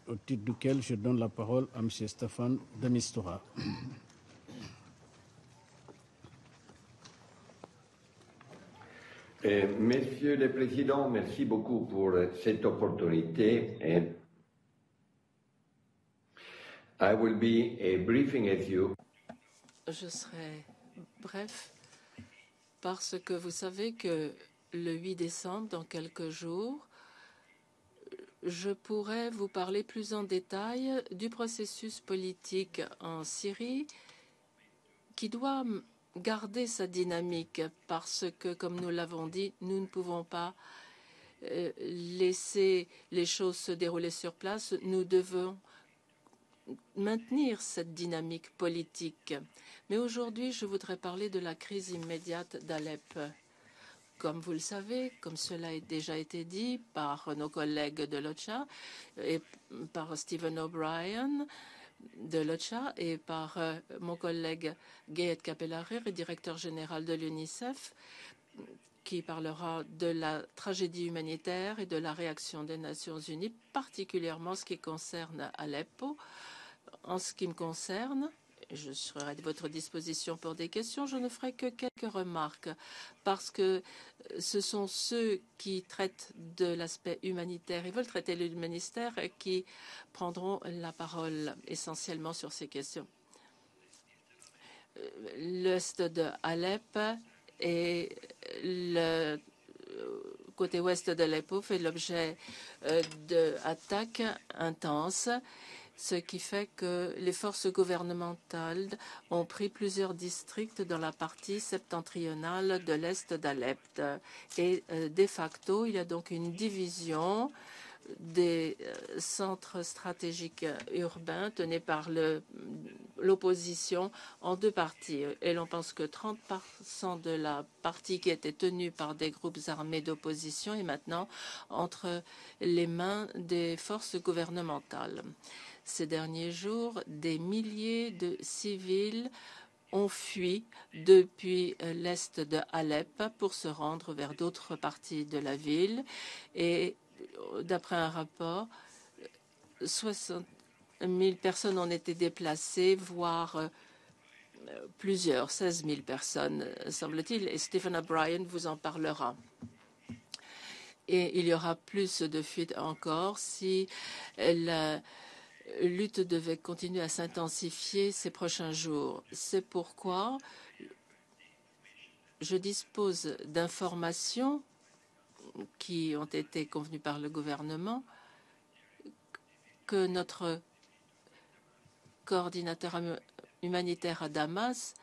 au titre duquel je donne la parole à M. Stéphane de Mistura. Monsieur le Président, merci beaucoup pour cette opportunité. I will be briefing as you. Je serai bref parce que vous savez que le 8 décembre, dans quelques jours, je pourrai vous parler plus en détail du processus politique en Syrie qui doit garder sa dynamique parce que, comme nous l'avons dit, nous ne pouvons pas laisser les choses se dérouler sur place. Nous devons maintenir cette dynamique politique. Mais aujourd'hui, je voudrais parler de la crise immédiate d'Alep. Comme vous le savez, comme cela a déjà été dit par nos collègues de l'OCHA et par Stephen O'Brien de l'OCHA et par mon collègue Gayet Kapelarir, directeur général de l'UNICEF, qui parlera de la tragédie humanitaire et de la réaction des Nations Unies, particulièrement ce qui concerne Aleppo. En ce qui me concerne, je serai à votre disposition pour des questions. Je ne ferai que quelques remarques parce que ce sont ceux qui traitent de l'aspect humanitaire et veulent traiter l'humanitaire qui prendront la parole essentiellement sur ces questions. L'est de Alep et le côté ouest d'Aleppo fait l'objet d'attaques intenses, ce qui fait que les forces gouvernementales ont pris plusieurs districts dans la partie septentrionale de l'est d'Alep. Et de facto, il y a donc une division des centres stratégiques urbains tenus par l'opposition en deux parties. Et l'on pense que 30% de la partie qui était tenue par des groupes armés d'opposition est maintenant entre les mains des forces gouvernementales. Ces derniers jours, des milliers de civils ont fui depuis l'est de Alep pour se rendre vers d'autres parties de la ville. Et d'après un rapport, 60 000 personnes ont été déplacées, voire plusieurs, 16 000 personnes, semble-t-il. Et Stephen O'Brien vous en parlera. Et il y aura plus de fuites encore si la lutte devait continuer à s'intensifier ces prochains jours. C'est pourquoi je dispose d'informations qui ont été convenues par le gouvernement que notre coordinateur humanitaire à Damas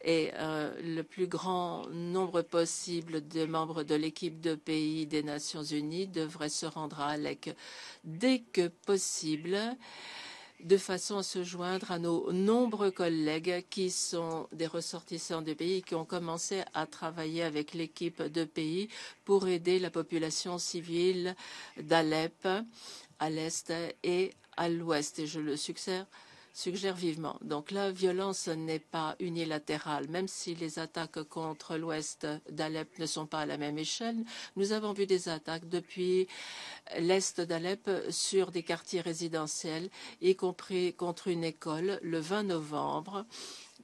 et le plus grand nombre possible de membres de l'équipe de pays des Nations Unies devraient se rendre à Alep dès que possible, de façon à se joindre à nos nombreux collègues qui sont des ressortissants du pays et qui ont commencé à travailler avec l'équipe de pays pour aider la population civile d'Alep à l'est et à l'ouest. Et je le suggère vivement. Donc la violence n'est pas unilatérale. Même si les attaques contre l'ouest d'Alep ne sont pas à la même échelle, nous avons vu des attaques depuis l'est d'Alep sur des quartiers résidentiels, y compris contre une école le 20 novembre.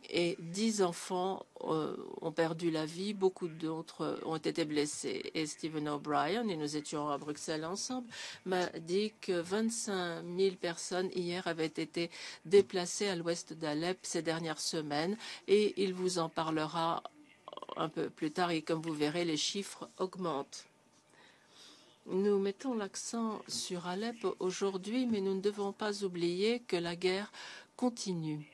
Et 10 enfants ont perdu la vie, beaucoup d'autres ont été blessés. Et Stephen O'Brien, et nous étions à Bruxelles ensemble, m'a dit que 25 000 personnes hier avaient été déplacées à l'ouest d'Alep ces dernières semaines. Et il vous en parlera un peu plus tard. Et comme vous verrez, les chiffres augmentent. Nous mettons l'accent sur Alep aujourd'hui, mais nous ne devons pas oublier que la guerre continue.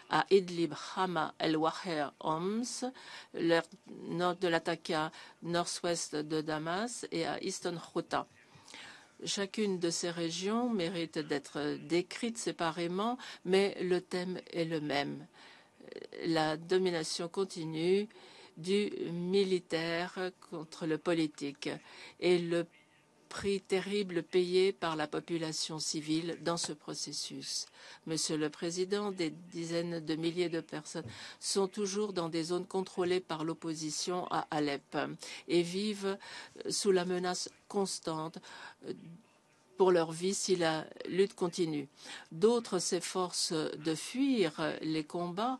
À Idlib, Hama, El-Waher, Homs, nord de l'Ataka, nord-ouest de Damas et à Eastern Ghouta. Chacune de ces régions mérite d'être décrite séparément, mais le thème est le même. La domination continue du militaire contre le politique et le prix terrible payé par la population civile dans ce processus. Monsieur le Président, des dizaines de milliers de personnes sont toujours dans des zones contrôlées par l'opposition à Alep et vivent sous la menace constante pour leur vie si la lutte continue. D'autres s'efforcent de fuir les combats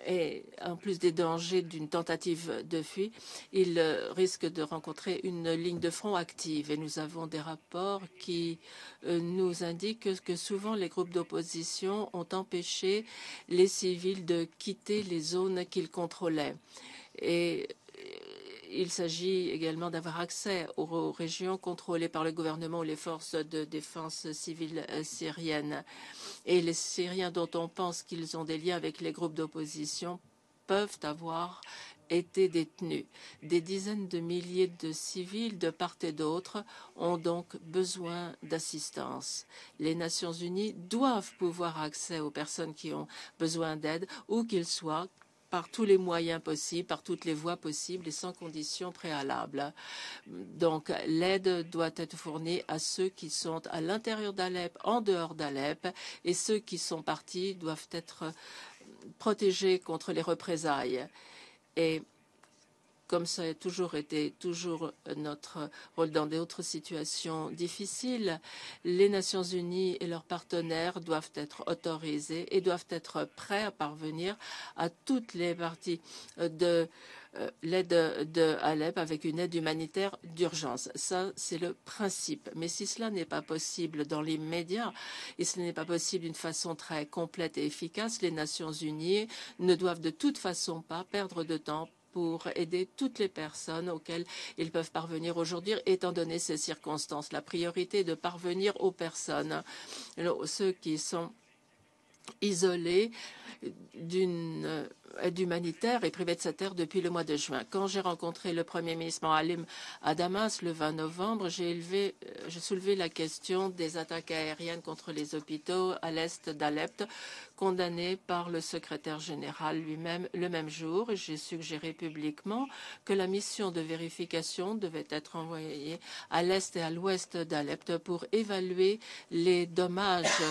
et en plus des dangers d'une tentative de fuite, ils risquent de rencontrer une ligne de front active. Et nous avons des rapports qui nous indiquent que souvent les groupes d'opposition ont empêché les civils de quitter les zones qu'ils contrôlaient. Et il s'agit également d'avoir accès aux régions contrôlées par le gouvernement ou les forces de défense civile syriennes. Et les Syriens dont on pense qu'ils ont des liens avec les groupes d'opposition peuvent avoir été détenus. Des dizaines de milliers de civils de part et d'autre ont donc besoin d'assistance. Les Nations unies doivent pouvoir accès aux personnes qui ont besoin d'aide, où qu'ils soient, par tous les moyens possibles, par toutes les voies possibles et sans conditions préalables. Donc, l'aide doit être fournie à ceux qui sont à l'intérieur d'Alep, en dehors d'Alep, et ceux qui sont partis doivent être protégés contre les représailles. Et comme ça a toujours été notre rôle dans d'autres situations difficiles, les Nations unies et leurs partenaires doivent être autorisés et doivent être prêts à parvenir à toutes les parties de l'aide de Alep avec une aide humanitaire d'urgence. Ça, c'est le principe. Mais si cela n'est pas possible dans l'immédiat et ce n'est pas possible d'une façon très complète et efficace, les Nations unies ne doivent de toute façon pas perdre de temps pour aider toutes les personnes auxquelles ils peuvent parvenir aujourd'hui, étant donné ces circonstances. La priorité est de parvenir aux personnes, ceux qui sont isolés d'une aide humanitaire et privés de cette aide depuis le mois de juin. Quand j'ai rencontré le Premier ministre Moalem à Damas le 20 novembre, j'ai soulevé la question des attaques aériennes contre les hôpitaux à l'est d'Alep, condamnées par le secrétaire général lui-même le même jour. Et j'ai suggéré publiquement que la mission de vérification devait être envoyée à l'est et à l'ouest d'Alep pour évaluer les dommages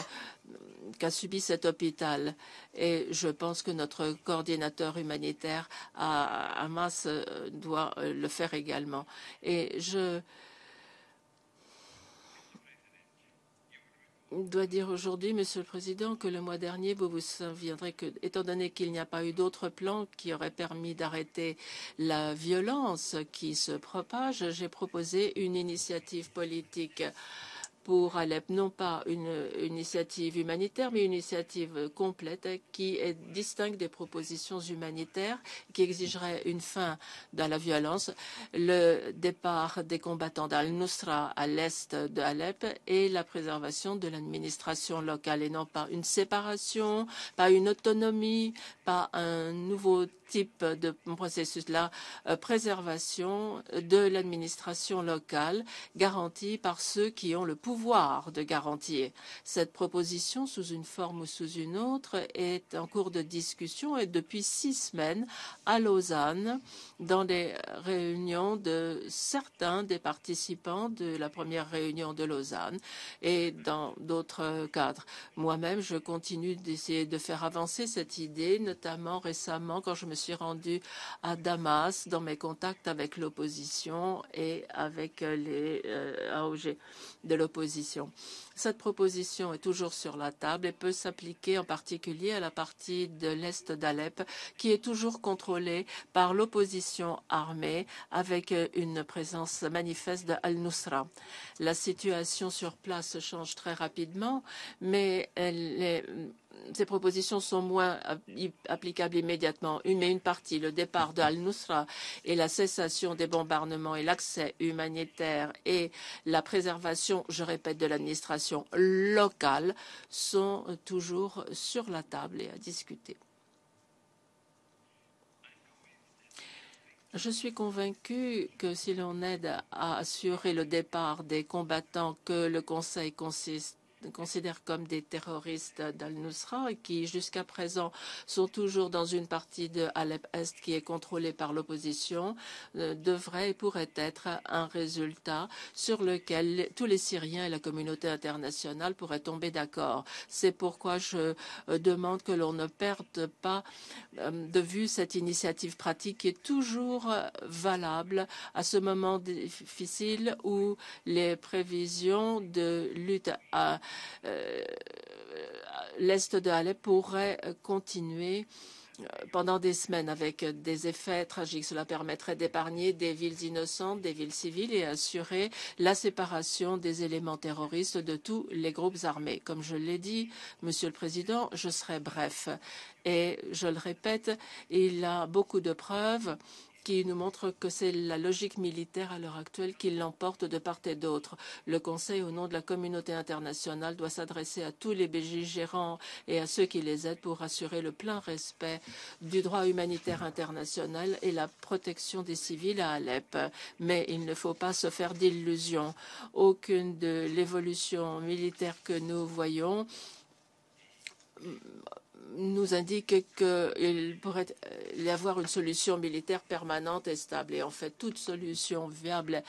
qu'a subi cet hôpital. Et je pense que notre coordinateur humanitaire à Hamas doit le faire également. Et je dois dire aujourd'hui, Monsieur le Président, que le mois dernier, vous vous souviendrez que, étant donné qu'il n'y a pas eu d'autres plans qui auraient permis d'arrêter la violence qui se propage, j'ai proposé une initiative politique pour Alep, non pas une initiative humanitaire, mais une initiative complète qui est distincte des propositions humanitaires, qui exigerait une fin de la violence, le départ des combattants d'Al-Nusra à l'est de Alep et la préservation de l'administration locale, et non pas une séparation, pas une autonomie, pas un nouveau type de processus, la préservation de l'administration locale garantie par ceux qui ont le pouvoir de garantir. Cette proposition, sous une forme ou sous une autre, est en cours de discussion et depuis 6 semaines à Lausanne, dans les réunions de certains des participants de la première réunion de Lausanne et dans d'autres cadres. Moi-même, je continue d'essayer de faire avancer cette idée, notamment récemment quand je me suis rendue à Damas dans mes contacts avec l'opposition et avec les AOG de l'opposition. Cette proposition est toujours sur la table et peut s'appliquer en particulier à la partie de l'est d'Alep qui est toujours contrôlée par l'opposition armée avec une présence manifeste de Al-Nusra. La situation sur place change très rapidement, mais ces propositions sont moins applicables immédiatement. Mais une partie, le départ de Al-Nusra et la cessation des bombardements et l'accès humanitaire et la préservation, je répète, de l'administration locale sont toujours sur la table et à discuter. Je suis convaincu que si l'on aide à assurer le départ des combattants, que le Conseil considère comme des terroristes d'Al-Nusra et qui, jusqu'à présent, sont toujours dans une partie de Alep-Est qui est contrôlée par l'opposition, devrait et pourrait être un résultat sur lequel tous les Syriens et la communauté internationale pourraient tomber d'accord. C'est pourquoi je demande que l'on ne perde pas de vue cette initiative pratique qui est toujours valable à ce moment difficile où les prévisions de lutte à l'est de Alep pourraient continuer pendant des semaines avec des effets tragiques. Cela permettrait d'épargner des villes innocentes, des villes civiles et assurer la séparation des éléments terroristes de tous les groupes armés. Comme je l'ai dit, Monsieur le Président, je serai bref. Et je le répète, il y a beaucoup de preuves qui nous montre que c'est la logique militaire à l'heure actuelle qui l'emporte de part et d'autre. Le Conseil, au nom de la communauté internationale, doit s'adresser à tous les belligérants et à ceux qui les aident pour assurer le plein respect du droit humanitaire international et la protection des civils à Alep. Mais il ne faut pas se faire d'illusions. Aucune de l'évolution militaire que nous voyons nous indique qu'il pourrait y avoir une solution militaire permanente et stable. Et en fait, toute solution viable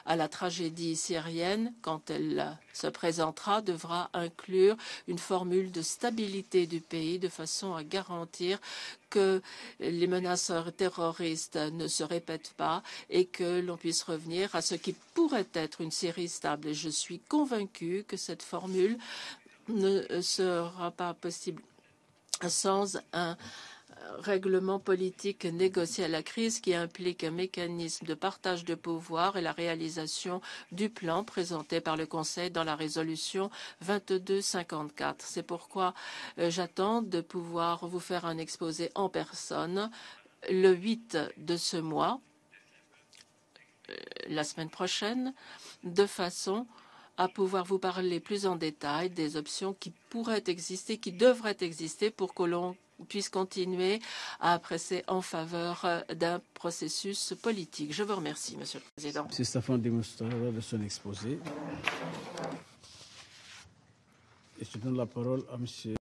à la tragédie syrienne, quand elle se présentera, devra inclure une formule de stabilité du pays de façon à garantir que les menaces terroristes ne se répètent pas et que l'on puisse revenir à ce qui pourrait être une Syrie stable. Et je suis convaincue que cette formule ne sera pas possible sans un règlement politique négocié à la crise qui implique un mécanisme de partage de pouvoir et la réalisation du plan présenté par le Conseil dans la résolution 2254. C'est pourquoi j'attends de pouvoir vous faire un exposé en personne le 8 de ce mois, la semaine prochaine, de façon à pouvoir vous parler plus en détail des options qui pourraient exister, qui devraient exister pour que l'on puisse continuer à presser en faveur d'un processus politique. Je vous remercie, Monsieur le Président. M. Staffan de Mistura de son exposé. Et je donne la parole à M.